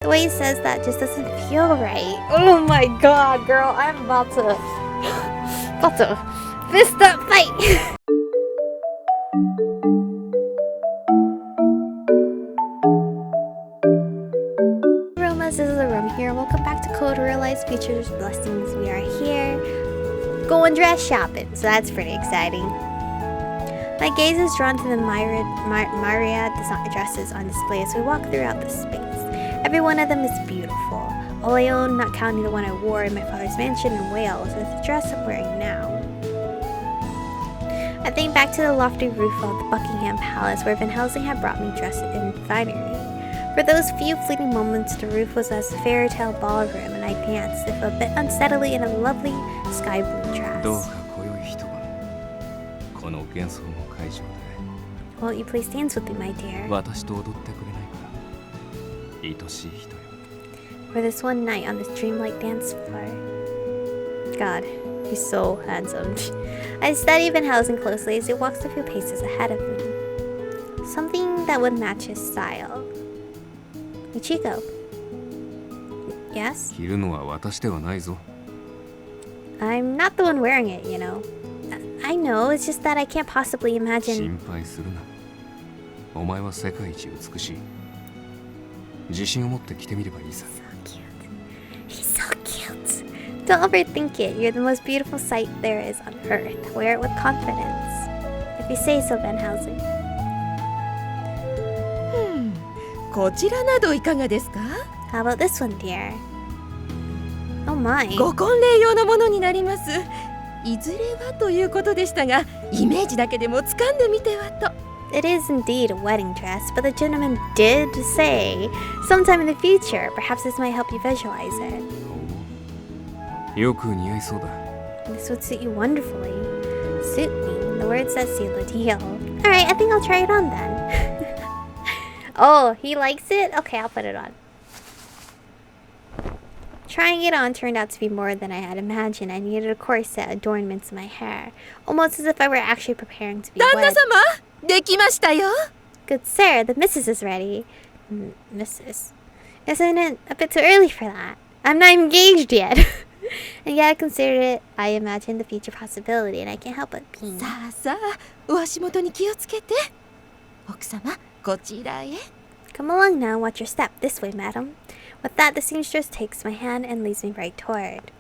The way he says that just doesn't feel right. Oh my god, girl, I'm about to fist that fight. Aromas, this is Aromie here. Welcome back to Code Realize Futures Blessings. We are here going dress shopping, so that's pretty exciting. My gaze is drawn to the myriad dresses on display as we walk throughout the space. Every one of them is beautiful. All I own, not counting the one I wore in my father's mansion in Wales, is the dress I'm wearing now. I think back to the lofty roof of the Buckingham Palace where Van Helsing had brought me dressed in finery. For those few fleeting moments, the roof was as a fairy tale ballroom, and I danced, if a bit unsteadily, in a lovely sky blue dress. Won't you please dance with me, my dear? For this one night on this dreamlike dance floor. God, he's so handsome. I study Van Helsing closely as he walks a few paces ahead of me. Something that would match his style. Michiko. Yes? I'm not the one wearing it, you know. I know, it's just that I can't possibly imagine. So cute. He's so cute. Don't overthink it. You're the most beautiful sight there is on earth. Wear it with confidence. If you say so, Van Helsing. こちらなどいかがですか? How about this one, dear? Oh my. ご婚礼用のものになります。いずれはということでしたが、イメージだけでも掴んでみてはと。It is indeed a wedding dress, but the gentleman did say sometime in the future. Perhaps this might help you visualize it. This would suit you wonderfully. Suit me. The words that seal the deal. Alright, I think I'll try it on then. Oh, he likes it? Okay, I'll put it on. Trying it on turned out to be more than I had imagined. I needed a corset, adornments in my hair, almost as if I were actually preparing to be wed. 旦那様, できましたよ. Good sir, the missus is ready. Missus? Isn't it a bit too early for that? I'm not engaged yet. And yet I considered it, I imagined the future possibility, and I can't help but beam. さあさあ、お足元に気をつけて。奥様、こちらへ。 Come along now, watch your step. This way, madam. With that, the seamstress takes my hand and leads me right toward.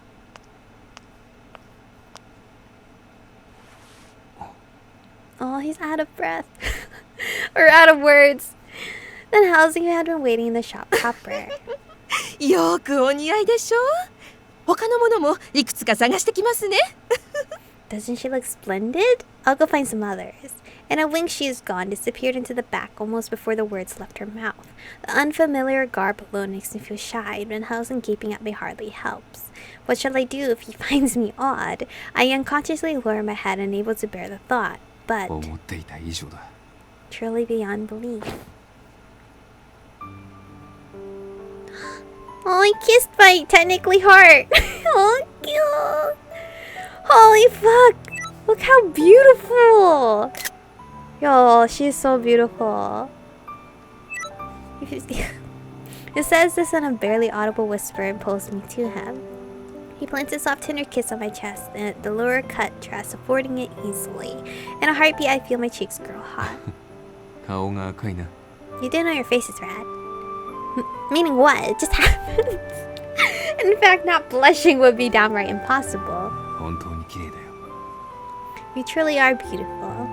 Oh, he's out of breath. Or out of words. Then Helsing had been waiting in the shop proper. よくお似合いでしょ? 他のものもいくつか探してきますね。 Doesn't she look splendid? I'll go find some others. In a wink, she is gone, disappeared into the back almost before the words left her mouth. The unfamiliar garb alone makes me feel shy, and Helsing gaping at me hardly helps. What shall I do if he finds me odd? I unconsciously lower my head, unable to bear the thought, but truly beyond belief. Oh, he kissed my technically heart. Oh, cute. Holy fuck. Look how beautiful. Yo, she's so beautiful. He says this in a barely audible whisper and pulls me to him. He plants a soft tender kiss on my chest and the lower cut dress affording it easily. In a heartbeat, I feel my cheeks grow hot. You do know your face is red. Meaning what? It just happens. In fact, not blushing would be downright impossible. You truly are beautiful.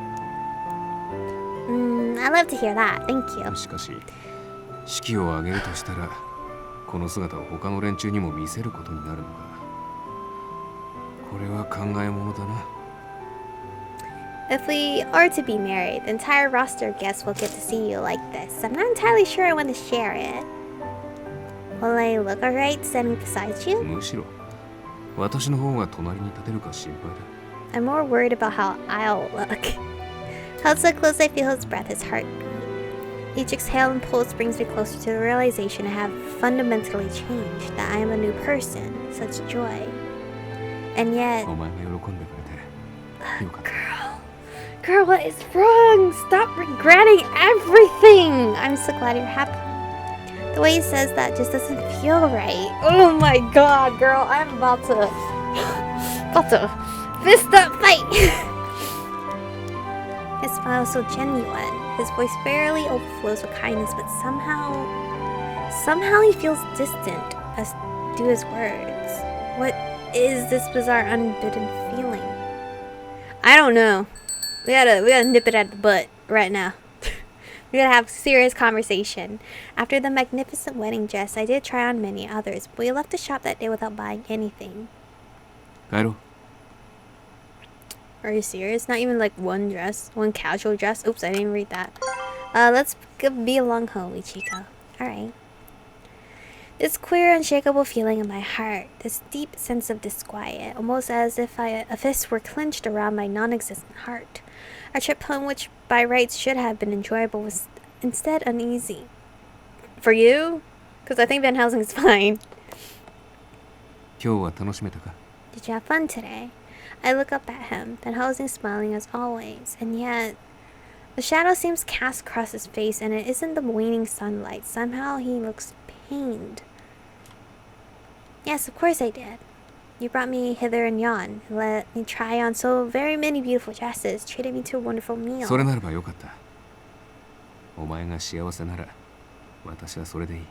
I love to hear that. Thank you. しかし、式を挙げるとしたら、この姿を他の連中にも見せることになるのか。これは考えものだな。If we are to be married, the entire roster of guests will get to see you like this. I'm not entirely sure I want to share it. Will I look alright standing beside you? むしろ、私の方が隣に立てるか心配だ。I'm more worried about how I'll look. Held so close I feel his breath, his heartbeat. Each exhale and pulse brings me closer to the realization I have fundamentally changed, that I am a new person, such joy. And yet... Girl, what is wrong? Stop regretting everything! I'm so glad you're happy. The way he says that just doesn't feel right. Oh my god, girl, I'm about to fist that fight. His smile is so genuine. His voice barely overflows with kindness, but somehow he feels distant, as do his words. What is this bizarre, unbidden feeling? I don't know. We gotta nip it at the butt right now. We gotta have a serious conversation. After the magnificent wedding dress, I did try on many others, but we left the shop that day without buying anything. 帰ろう。 Are you serious? Not even like one dress? One casual dress? Oops, I didn't read that. Let's be along home, Ichiko. Alright. This queer, unshakable feeling in my heart, this deep sense of disquiet, almost as if a fist were clenched around my non-existent heart. Our trip home, which by rights should have been enjoyable, was instead uneasy. For you? Because I think Van Helsing's fine. 今日は楽しめたか? Did you have fun today? I look up at him, Van Helsing smiling as always, and yet the shadow seems cast across his face, and it isn't the waning sunlight. Somehow he looks pained. Yes, of course I did. You brought me hither and yon, and let me try on so very many beautiful dresses, treated me to a wonderful meal. それならばよかった。お前が幸せなら、私はそれでいい。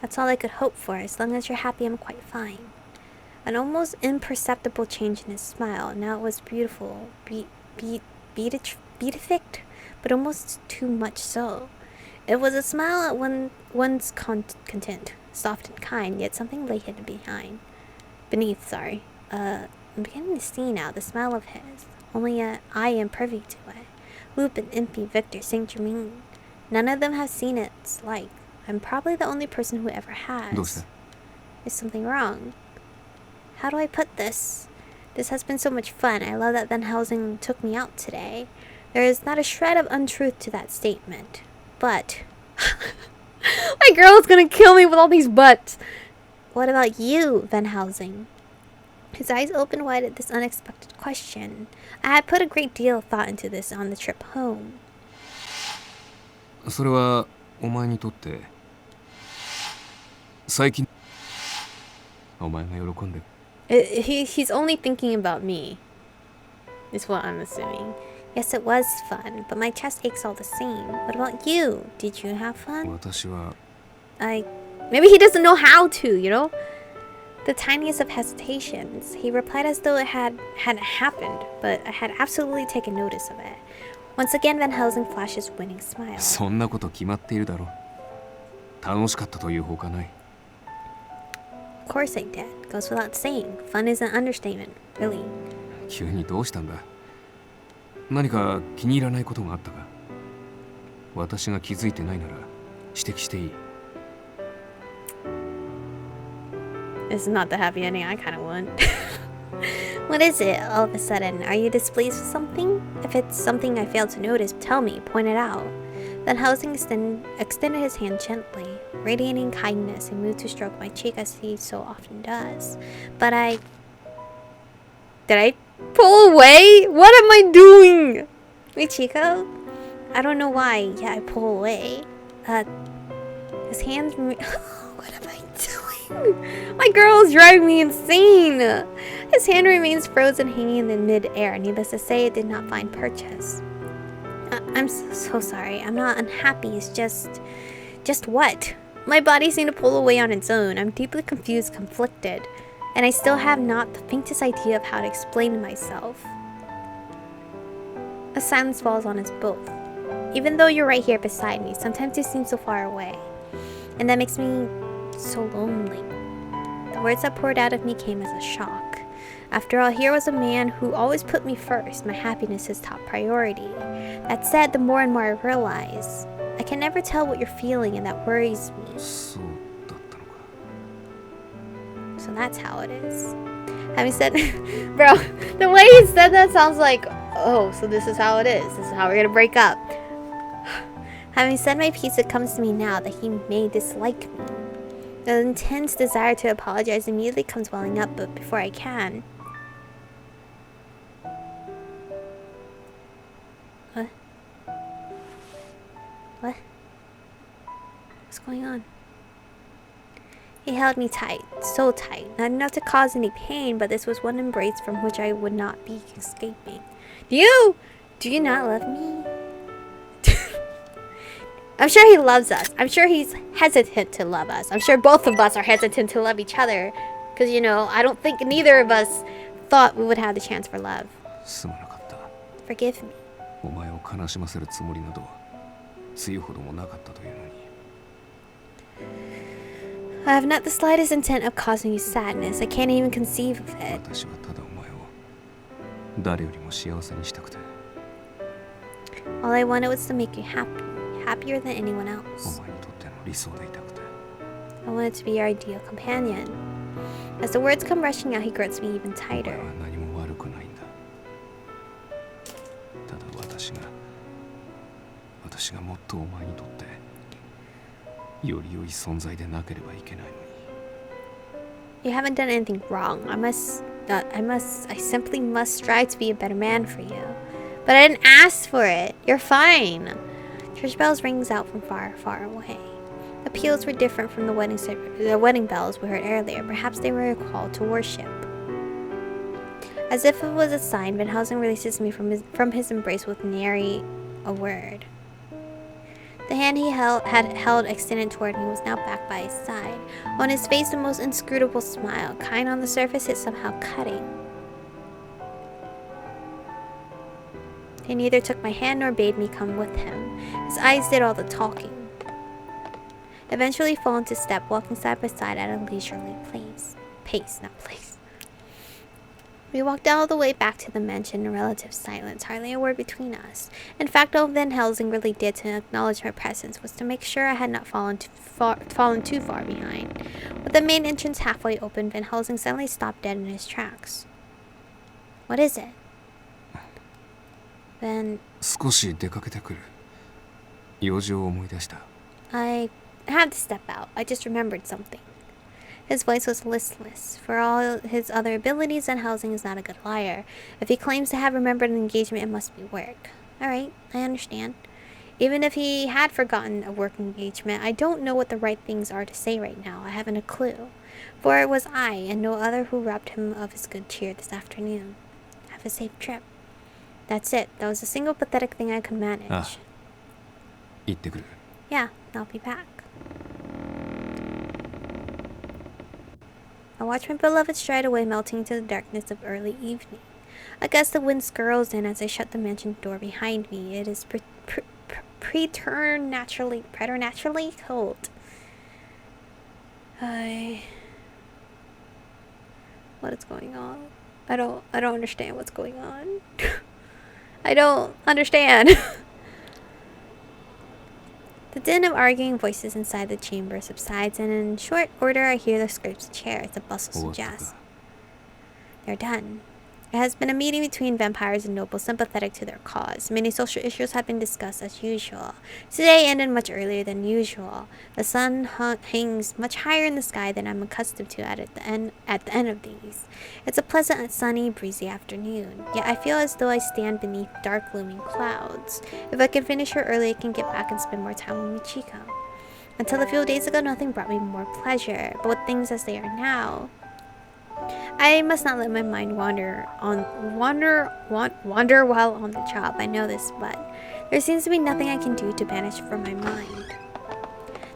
That's all I could hope for. As long as you're happy, I'm quite fine. An almost imperceptible change in his smile. Now it was beautiful, beatific, but almost too much so. It was a smile at one's content, soft and kind, yet something lay hidden beneath. I'm beginning to see now the smile of his. Only I am privy to it. Lupin, Impy, Victor, Saint Germain. None of them have seen its like. I'm probably the only person who ever has. Is something wrong? How do I put this? This has been so much fun. I love that Van Helsing took me out today. There is not a shred of untruth to that statement. But my girl is gonna kill me with all these buts. What about you, Van Helsing? His eyes opened wide at this unexpected question. I had put a great deal of thought into this on the trip home. それはお前にとって最近お前が喜んで He's only thinking about me, is what I'm assuming. Yes, it was fun, but my chest aches all the same. What about you? Did you have fun? 私は Maybe he doesn't know how to, you know? The tiniest of hesitations. He replied as though it hadn't happened, but I had absolutely taken notice of it. Once again, Van Helsing flashed his winning smile. そんなこと決まっているだろう。楽しかったというほかない。 Of course I did. Goes without saying. Fun is an understatement, really. 急にどうしたんだ？何か気に入らないことがあったか？私が気づいてないなら指摘していい。 This is not the happy ending I kind of want. What is it, all of a sudden? Are you displeased with something? If it's something I failed to notice, tell me, point it out. Van Helsing extended his hand gently, radiating kindness, and moved to stroke my cheek as he so often does. But Did I pull away? What am I doing? Wait, Chico? I don't know why. Yeah, I pull away. His hands... What am I doing? My girl is driving me insane. His hand remains frozen, hanging in mid-air. Needless to say, it did not find purchase. I'm so sorry. I'm not unhappy. It's just what? My body seemed to pull away on its own. I'm deeply confused, conflicted, and I still have not the faintest idea of how to explain myself. A silence falls on us both. Even though you're right here beside me, sometimes you seem so far away, and that makes me so lonely. The words that poured out of me came as a shock. After all, here was a man who always put me first, my happiness his top priority. That said, the more and more I realize, I can never tell what you're feeling, and that worries me. So that's how it is. Having said, bro, the way he said that sounds like, oh, so this is how it is. This is how we're gonna break up. Having said my piece, it comes to me now that he may dislike me. The intense desire to apologize immediately comes welling up, but before I can... What? What's going on? He held me tight, so tight, not enough to cause any pain, but this was one embrace from which I would not be escaping. Do you not love me? I'm sure he loves us. I'm sure he's hesitant to love us. I'm sure both of us are hesitant to love each other. Because, you know, I don't think neither of us thought we would have the chance for love. すまなかった。 Forgive me. お前を悲しませるつもりなどつゆほどもなかったというのに。 I have not the slightest intent of causing you sadness. I can't even conceive of it. 私はただお前を誰よりも幸せにしたくて。 All I wanted was to make you happy. Happier than anyone お else. 前にとっての理想でいたくて。 I wanted to be your ideal companion. As the words come rushing out, he grips me even お tighter. 前は何も悪くないんだ。ただ私がもっとお前にとってより良い存在でなければいけないのに。 You haven't done anything wrong. I simply must strive to be a better man for you. But I didn't ask for it. You're fine. Church bells rings out from far, far away. The peals were different from the wedding bells we heard earlier. Perhaps they were a call to worship. As if it was a sign, Van Helsing releases me from his embrace with nary a word. The hand he had held extended toward me was now back by his side. On his face, the most inscrutable smile, kind on the surface, yet somehow cutting. He neither took my hand nor bade me come with him. His eyes did all the talking. Eventually fall into step, walking side by side at a leisurely pace. We walked all the way back to the mansion in relative silence, hardly a word between us. In fact, all Van Helsing really did to acknowledge my presence was to make sure I had not fallen too far behind. With the main entrance halfway open, Van Helsing suddenly stopped dead in his tracks. What is it? Then 少し出かけてくる。用事を思い出した。 I had to step out. I just remembered something. His voice was listless. For all his other abilities, Van Helsing is not a good liar. If he claims to have remembered an engagement, it must be work. Alright, I understand. Even if he had forgotten a work engagement, I don't know what the right things are to say right now. I haven't a clue. For it was I, and no other, who robbed him of his good cheer this afternoon. Have a safe trip. That's it. That was the single pathetic thing I could manage. ああ、行ってくる。 Yeah, I'll be back. I watch my beloved stride away, melting into the darkness of early evening. I guess the wind skirls in as I shut the mansion door behind me. It is preternaturally cold. What is going on? I don't understand what's going on. I don't understand. The din of arguing voices inside the chamber subsides, and in short order I hear the scrapes of chairs. The bustle suggests they're done. It has been a meeting between vampires and nobles sympathetic to their cause. Many social issues have been discussed as usual. Today ended much earlier than usual. The sun hangs much higher in the sky than I'm accustomed to at the end of these. It's a pleasant, sunny, breezy afternoon. Yet I feel as though I stand beneath dark, looming clouds. If I can finish here early, I can get back and spend more time with Michiko. Until a few days ago, nothing brought me more pleasure. But with things as they are now, I must not let my mind wander while on the job. I know this, but there seems to be nothing I can do to banish from my mind.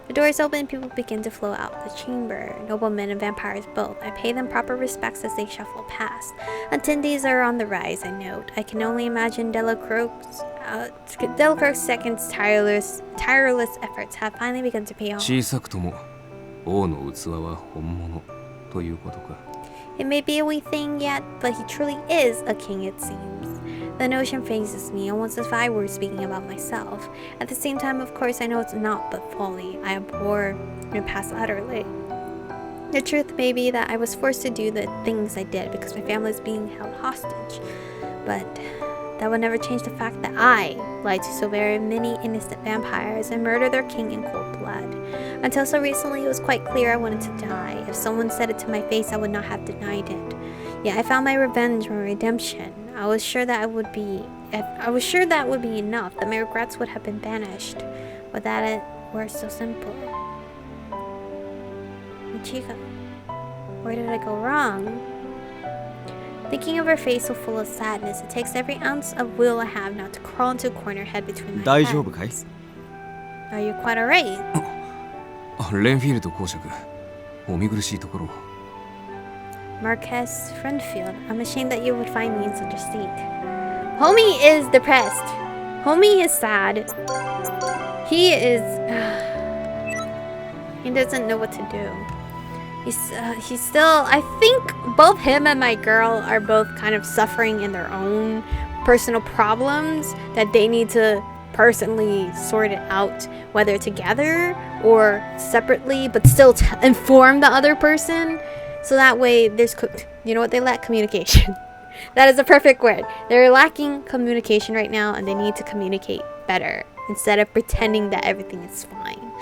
The doors open and people begin to flow out the chamber. Noblemen and vampires both. I pay them proper respects as they shuffle past. Attendees are on the rise, I note. I can only imagine Delacroix's second's tireless efforts have finally begun to pay off. 小さくとも王の器は本物ということか。 It may be a wee thing yet, but he truly is a king, it seems. The notion phases me, almost as if I were speaking about myself. At the same time, of course, I know it's not but folly. I abhor and pass utterly. The truth may be that I was forced to do the things I did because my family is being held hostage. But that would never change the fact that I lied to so very many innocent vampires and murdered their king in cold blood. Until so recently, it was quite clear I wanted to die. If someone said it to my face, I would not have denied it. Yet I found my revenge, my redemption. I was sure that would be enough, that my regrets would have been banished. But that it were so simple. Chica, where did I go wrong? Thinking of her face so full of sadness, it takes every ounce of will I have now to crawl into a corner, head between my 大丈夫かい hands. Are you quite alright? レンフィールド公爵、お見苦しいところを。Marquess Friendfield, I'm ashamed that you would find me in such a state. Homie is depressed. Homie is sad. He is... he doesn't know what to do. He's still... I think both him and my girl are both kind of suffering in their own personal problems that they need to personally sort it out, whether together or separately, but still inform the other person. So that way there's... You know what? They lack communication. That is the perfect word. They're lacking communication right now, and they need to communicate better instead of pretending that everything is fine.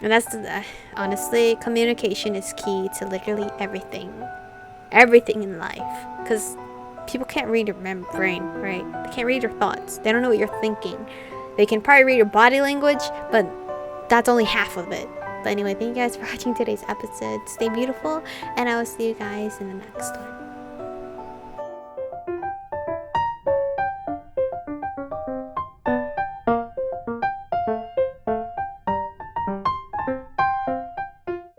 And that's honestly, communication is key to literally everything in life, because people can't read your brain, right? They can't read your thoughts. They don't know what you're thinking. They can probably read your body language, but that's only half of it. But anyway, thank you guys for watching today's episode. Stay beautiful, and I will see you guys in the next one.